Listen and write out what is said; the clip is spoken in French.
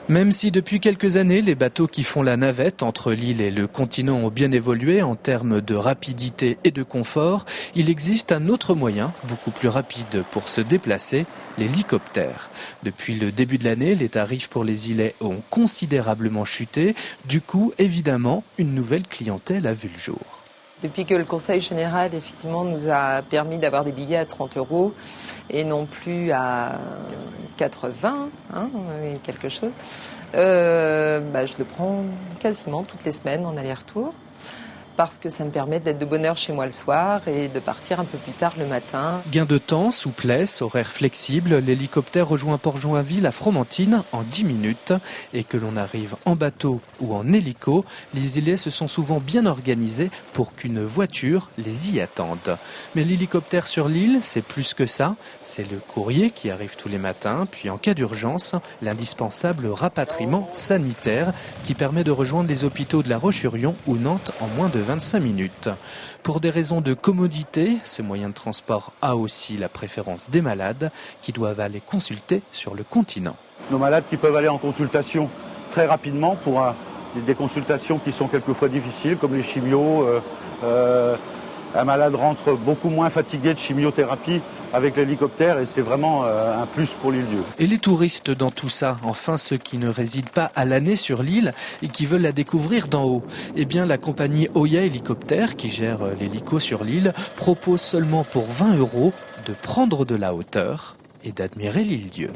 Même si depuis quelques années, les bateaux qui font la navette entre l'île et le continent ont bien évolué en termes de rapidité et de confort, il existe un autre moyen, beaucoup plus rapide pour se déplacer, l'hélicoptère. Depuis le début de l'année, les tarifs pour les îlets ont considérablement chuté. Du coup, évidemment, une nouvelle clientèle a vu le jour. Depuis que le Conseil général effectivement nous a permis d'avoir des billets à 30 € et non plus à 80 et quelque chose, je le prends quasiment toutes les semaines en aller-retour parce que ça me permet d'être de bonne heure chez moi le soir et de partir un peu plus tard le matin. Gain de temps, souplesse, horaire flexible, l'hélicoptère rejoint Port-Joinville à Fromentine en 10 minutes. Et que l'on arrive en bateau ou en hélico, les îlets se sont souvent bien organisés pour qu'une voiture les y attende. Mais l'hélicoptère sur l'île, c'est plus que ça. C'est le courrier qui arrive tous les matins, puis en cas d'urgence, l'indispensable rapatriement sanitaire qui permet de rejoindre les hôpitaux de La Roche-sur-Yon ou Nantes en moins de 25 minutes. Pour des raisons de commodité, ce moyen de transport a aussi la préférence des malades qui doivent aller consulter sur le continent. Nos malades qui peuvent aller en consultation très rapidement pour des consultations qui sont quelquefois difficiles comme les chimios. Un malade rentre beaucoup moins fatigué de chimiothérapie avec l'hélicoptère et c'est vraiment un plus pour l'île-dieu. Et les touristes dans tout ça, enfin ceux qui ne résident pas à l'année sur l'île et qui veulent la découvrir d'en haut, eh bien la compagnie Oya Hélicoptère qui gère l'hélico sur l'île propose seulement pour 20 € de prendre de la hauteur et d'admirer l'île-dieu.